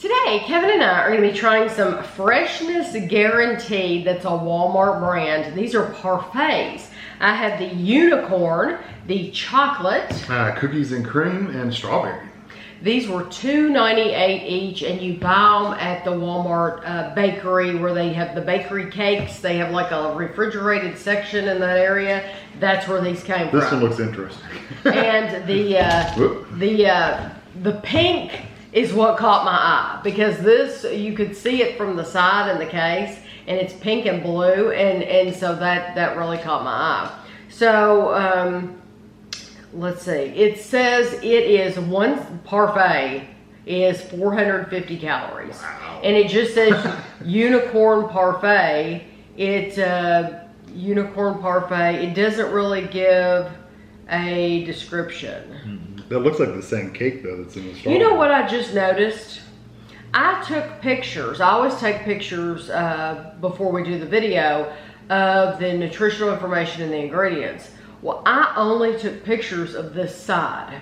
Today, Kevin and I are going to be trying some Freshness Guaranteed. That's a Walmart brand. These are Parfaits. I have the unicorn, the chocolate. Cookies and cream and strawberry. These were $2.98 each, and you buy them at the Walmart bakery where they have the bakery cakes. They have like a refrigerated section in that area. That's where these came from. This one looks interesting. And the pink is what caught my eye, because this, you could see it from the side in the case, and it's pink and blue, and so that really caught my eye. So let's see, it says it is one Parfait is 450 calories. Wow. And it just says unicorn Parfait. It's unicorn Parfait. It doesn't really give a description. That looks like the same cake though that's in the strawberry. You know what I just noticed? I took pictures. I always take pictures before we do the video of the nutritional information and the ingredients. Well, I only took pictures of this side.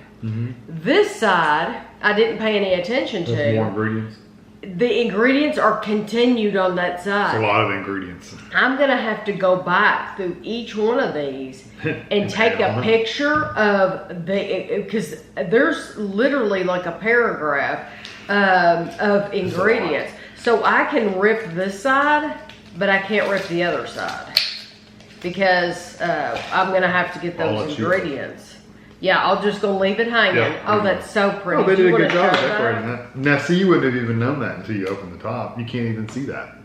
This side, I didn't pay any attention to. There's more ingredients. The ingredients are continued on that side. It's a lot of ingredients. I'm gonna have to go back through each one of these and take a picture of because there's literally like a paragraph of ingredients. So I can rip this side, but I can't rip the other side because I'm gonna have to get those ingredients. Yeah, I'll just go leave it hanging. Yeah. Oh, that's so pretty. Oh, they did a good job of decorating that. Now, see, you wouldn't have even known that until you open the top. You can't even see that.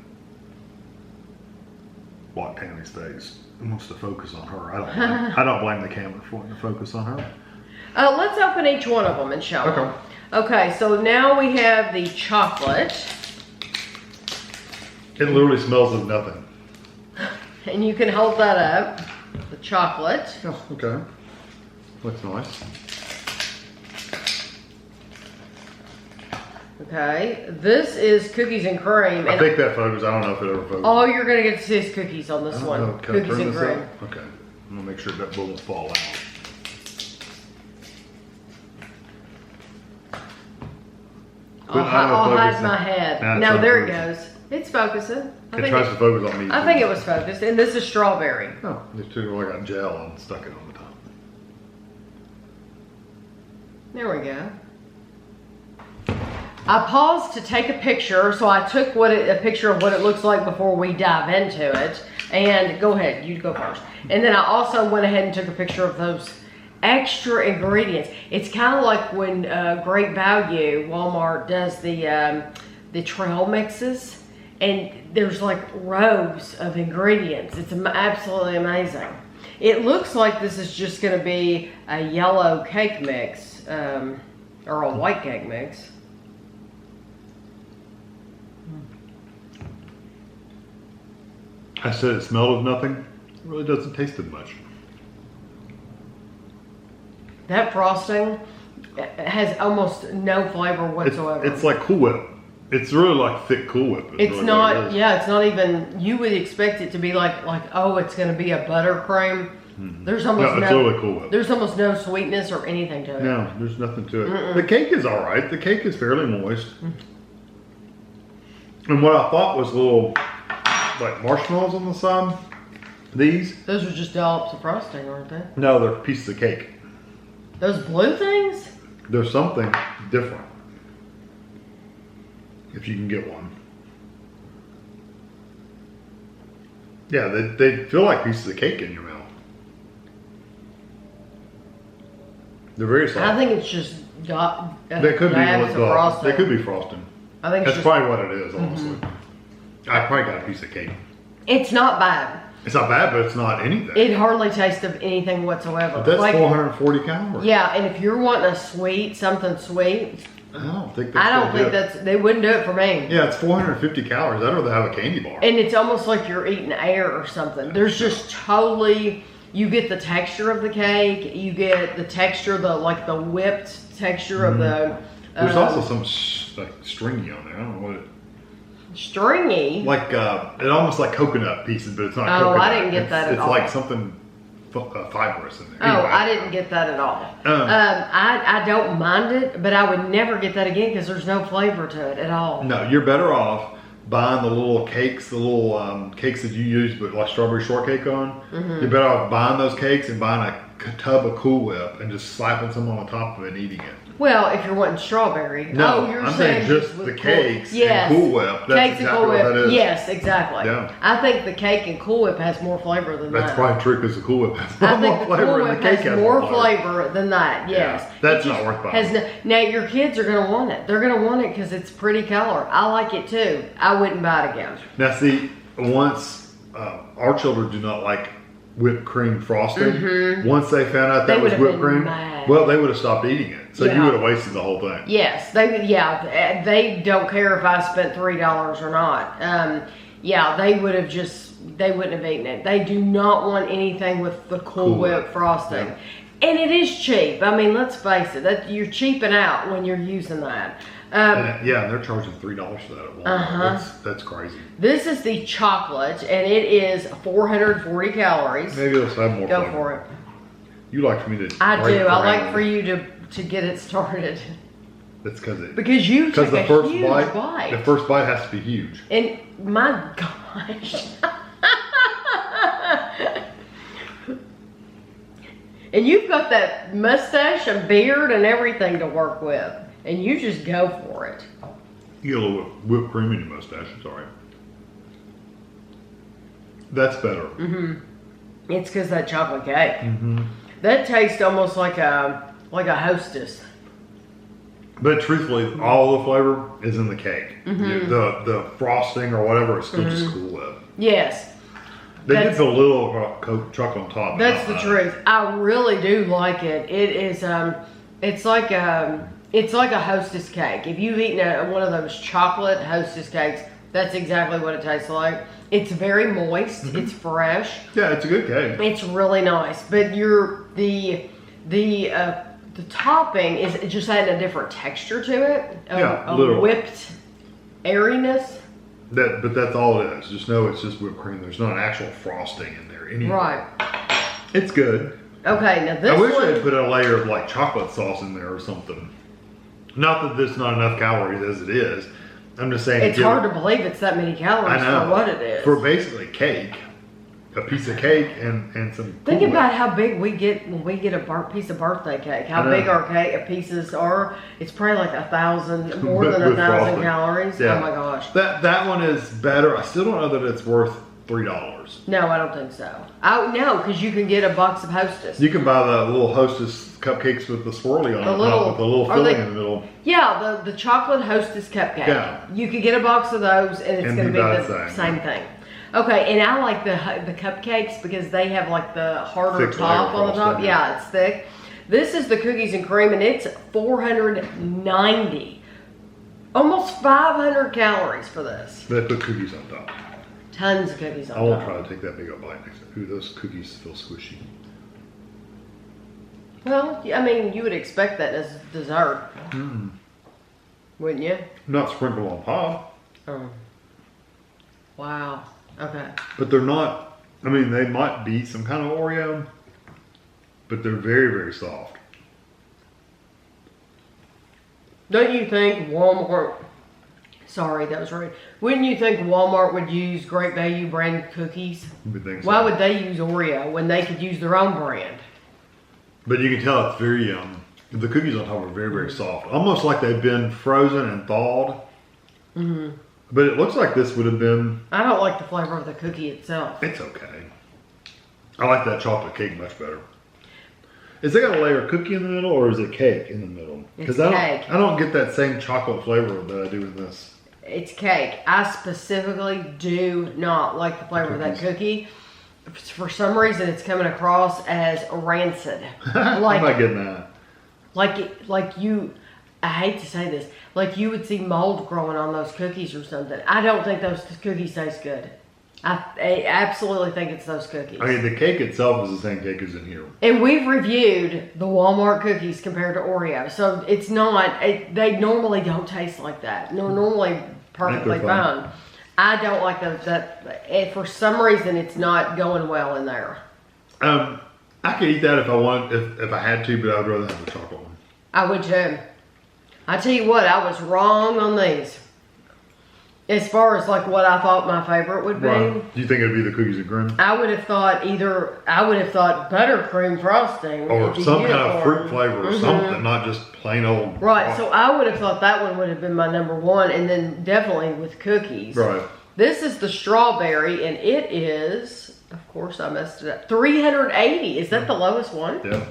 What Tammy's face wants to focus on her. I don't blame the camera for wanting to focus on her. Let's open each one of them and show them. Okay, so now we have the chocolate. It literally smells of nothing. And you can hold that up. The chocolate. Oh, okay. Looks nice. Okay, this is cookies and cream. I think that focus. I don't know if it ever focuses. All you're gonna get to see is cookies on this one. Cookies and cream. Okay, I'm gonna make sure that won't fall out. I'll hide my head. No, there it goes. It's focusing. It tries to focus on me. I think it was focused, and this is strawberry. Oh, it's too like I got gel and stuck it on the top. There we go. I paused to take a picture, so I took a picture of what it looks like before we dive into it. And go ahead, you go first. And then I also went ahead and took a picture of those extra ingredients. It's kind of like when Great Value, Walmart, does the trail mixes, and there's like rows of ingredients. It's absolutely amazing. It looks like this is just going to be a yellow cake mix. Or a white cake mix. I said it smelled of nothing. It really doesn't taste of much. That frosting has almost no flavor whatsoever. It's like Cool Whip. It's really like thick Cool Whip. It's really not. Yeah, it's not even. You would expect it to be like oh, it's going to be a buttercream. There's almost it's really Cool Whip. There's almost no sweetness or anything to it. No, there's nothing to it. The cake is all right. The cake is fairly moist. And what I thought was little like marshmallows on the side. Those are just dollops of frosting, aren't they? No, they're pieces of cake. Those blue things? There's something different. If you can get one. Yeah, they feel like pieces of cake in your mouth. They're very soft. I think it's just they could be frosting. They could be frosting. I think that's probably what it is, honestly. I probably got a piece of cake. It's not bad. It's not bad, but it's not anything. It hardly tastes of anything whatsoever. But that's like 440 calories. Yeah, and if you're wanting a something sweet, I don't think they wouldn't do it for me. Yeah, it's 450 calories. I'd rather have a candy bar. And it's almost like you're eating air or something. There's just totally, you get the texture of the cake, you get the texture, the whipped texture of the. There's also some like stringy on there. I don't know what it. Stringy. Like it almost like coconut pieces, but it's not. Oh, coconut. I didn't get that at all. It's like something fibrous in there. Oh, Anyway, I didn't get that at all. I don't mind it, but I would never get that again because there's no flavor to it at all. No, you're better off buying the little cakes, the little cakes that you use with like strawberry shortcake on. You're better off buying those cakes and buying a tub of Cool Whip and just slapping some on the top of it and eating it. Well, if you're wanting strawberry. No, you're I'm saying just with the cakes and Cool Whip. That's Cakes exactly and Cool what Whip. that is. Yes, exactly. Yeah. I think the cake and Cool Whip has more flavor than That's that. probably true because the Cool Whip has I more think the flavor Cool and the Whip cake has more flavor. flavor than that. Yes, Yeah, that's not worth buying. Now your kids are going to want it. They're going to want it because it's pretty color. I like it too. I wouldn't buy it again. Now see, once our children do not like whipped cream frosting. Once they found out that was whipped cream, well, they would have stopped eating it. So you would have wasted the whole thing. Yes, they don't care if I spent $3 or not. They would have they wouldn't have eaten it. They do not want anything with the Cool Whip frosting. Yeah. And it is cheap. I mean, let's face it, that you're cheaping out when you're using that. They're charging $3 for that at Walmart. That's crazy. This is the chocolate, and it is 440 calories. Maybe let's have more. Go for it. You like for me to? I do. I like for you to get it started. That's because you took a huge bite. The first bite has to be huge. And my gosh. And you've got that mustache and beard and everything to work with. And you just go for it. You get a little whipped cream in your mustache. It's all right. That's better. It's because that chocolate cake. That tastes almost like a Hostess. But truthfully, all the flavor is in the cake. The frosting or whatever is still just Cool Whip. Yes. They did put a little chocolate on top. That's the truth. I really do like it. It is. It's like a Hostess cake. If you've eaten one of those chocolate Hostess cakes, that's exactly what it tastes like. It's very moist. It's fresh. Yeah, it's a good cake. It's really nice. But the topping is just adding a different texture to it. A whipped airiness. But that's all it is. Just know it's just whipped cream. There's not an actual frosting in there anymore. Right. It's good. Okay, now this I wish they'd put a layer of like chocolate sauce in there or something. Not that there's not enough calories as it is. I'm just saying. It's hard to believe it's that many calories for what it is. For basically cake. A piece of cake and some. Think about how big we get when we get a piece of birthday cake. How big our pieces are. It's probably like 1,000, more than 1,000 calories. Yeah. Oh my gosh. That one is better. I still don't know that it's worth $3. No, I don't think so. No, because you can get a box of Hostess. You can buy the little Hostess cupcakes with the swirly on top with the little filling in the middle. Yeah, the chocolate Hostess cupcake. Yeah. You could get a box of those, and it's going to be the same thing. Okay, and I like the cupcakes because they have like the harder top on the top. Yeah, it's thick. This is the cookies and cream, and it's 490. Almost 500 calories for this. They put cookies on top. Tons of cookies on top. I won't try to take that big a bite next time. Ooh, those cookies feel squishy. Well, I mean, you would expect that as dessert. Wouldn't you? Not sprinkled on top. Oh. Wow. Okay. But they're not, I mean, they might be some kind of Oreo, but they're very, very soft. Don't you think Walmart, sorry, that was rude. Wouldn't you think Walmart would use Great Value brand cookies? You would think so. Why would they use Oreo when they could use their own brand? But you can tell it's very, the cookies on top are very, very soft. Almost like they've been frozen and thawed. But it looks like this would have been... I don't like the flavor of the cookie itself. It's okay. I like that chocolate cake much better. Is it got a layer of cookie in the middle or is it cake in the middle? It's cake. I don't get that same chocolate flavor that I do in this. It's cake. I specifically do not like the flavor of that cookie. For some reason, it's coming across as rancid. I'm not getting that. I hate to say this, like you would see mold growing on those cookies or something. I don't think those cookies taste good. I absolutely think it's those cookies. I mean, the cake itself is the same cake as in here. And we've reviewed the Walmart cookies compared to Oreo. So it's not, they normally don't taste like that. They're normally perfectly fine. I don't like those. For some reason, it's not going well in there. I could eat that if I wanted, if I had to, but I would rather have the chocolate one. I would too. I tell you what, I was wrong on these. As far as like what I thought my favorite would be. Right. Do you think it'd be the cookies and cream? I would have thought buttercream frosting. Or some kind of fruit flavor or Mm-hmm. something, not just plain old. Right, so I would have thought that one would have been my number one, and then definitely with cookies. Right. This is the strawberry, and it is, of course I messed it up, 380. Is that the lowest one? Yeah.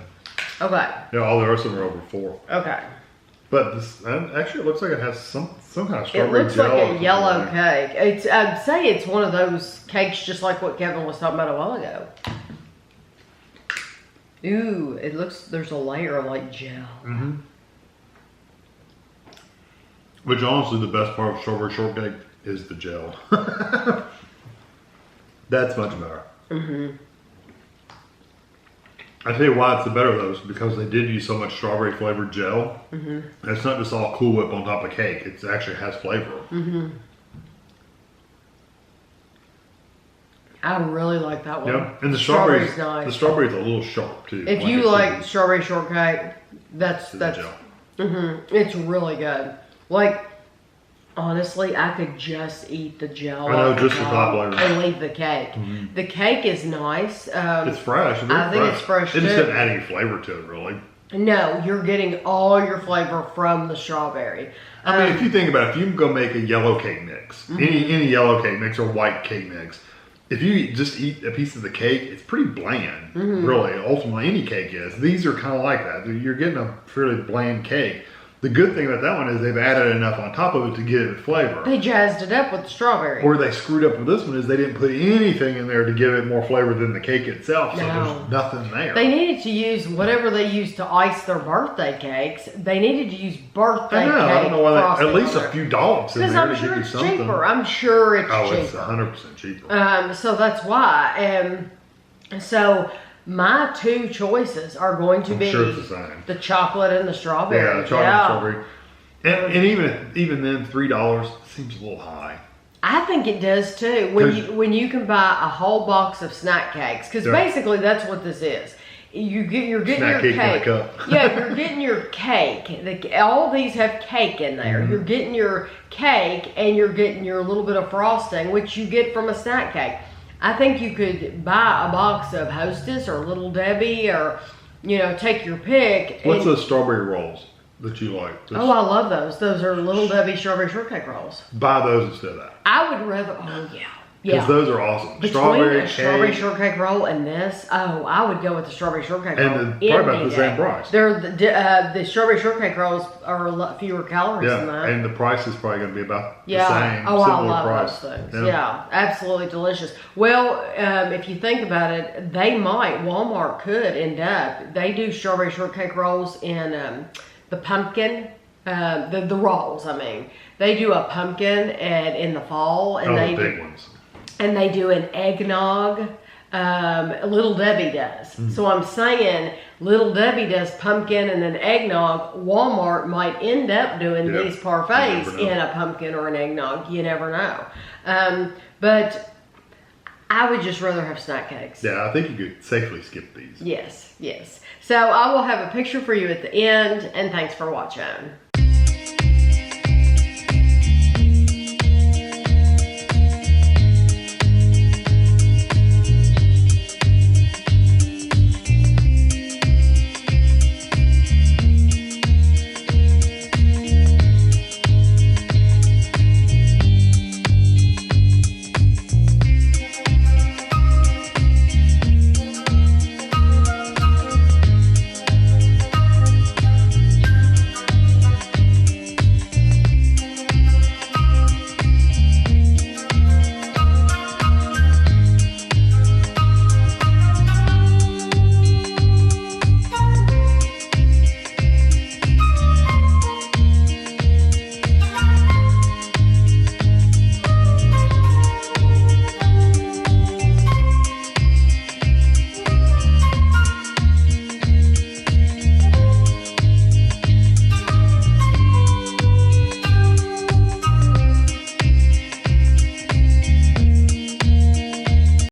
Okay. Yeah, all the rest of them are over 4. Okay. But this, actually, it looks like it has some kind of It strawberry looks gel. like a yellow cake. I'd say it's one of those cakes just like what Kevin was talking about a while ago. Ooh, it looks, there's a layer of like gel. Mm-hmm. Which honestly, the best part of strawberry shortcake is the gel. That's much better. Mm-hmm. I tell you why it's the better of those, because they did use so much strawberry flavored gel. Mm-hmm. It's not just all Cool Whip on top of cake. It actually has flavor. Mm-hmm. I really like that one. Yeah, and the strawberry's nice. The strawberry's a little sharp too. If you like strawberry shortcake, that's gel. Mm-hmm. It's really good. Like, honestly, I could just eat the gel. I know, just the top layer. And leave the cake. Mm-hmm. The cake is nice. It's fresh. I think it's fresh too. It just doesn't add any flavor to it, really. No, you're getting all your flavor from the strawberry. I mean, if you think about it, if you can go make a yellow cake mix, mm-hmm. any yellow cake mix or white cake mix, if you just eat a piece of the cake, it's pretty bland, mm-hmm. really. Ultimately, any cake is. These are kind of like that. You're getting a fairly bland cake. The good thing about that one is they've added enough on top of it to give it flavor. They jazzed it up with the strawberry. Where they screwed up with this one is they didn't put anything in there to give it more flavor than the cake itself. So there's nothing there. They needed to use whatever they used to ice their birthday cakes. They needed to use birthday cake. I don't know why frosting at least a few dollops in there I'm to sure give you it's something. cheaper. I'm sure it's cheaper. It's 100% cheaper. So that's why. So my two choices are going to be sure it's the same. The chocolate and the strawberry. Yeah, the chocolate and strawberry. And even then, $3 seems a little high. I think it does too. When you can buy a whole box of snack cakes, because basically that's what this is. You're getting snack your cake cake. in a cup. Yeah, you're getting your cake. All these have cake in there. Mm-hmm. You're getting your cake and you're getting your little bit of frosting, which you get from a snack cake. I think you could buy a box of Hostess or Little Debbie, or take your pick. What's those strawberry rolls that you like? I love those. Those are Little Debbie strawberry shortcake rolls. Buy those instead of that. I would rather. Oh yeah. Because those are awesome. Between a strawberry shortcake roll and this, I would go with the strawberry shortcake roll. And they're probably about the same price. They're the strawberry shortcake rolls are a lot fewer calories than that. And the price is probably going to be about the same, I similar love price. those things. Yeah, absolutely delicious. Well, if you think about it, Walmart could end up, they do strawberry shortcake rolls in the pumpkin, the rolls, I mean. They do a pumpkin in the fall. And the big ones. And they do an eggnog. Little Debbie does. So I'm saying Little Debbie does pumpkin and then eggnog. Walmart might end up doing these parfaits in a pumpkin or an eggnog. You never know. But I would just rather have snack cakes. Yeah, I think you could safely skip these. Yes. So I will have a picture for you at the end, and thanks for watching.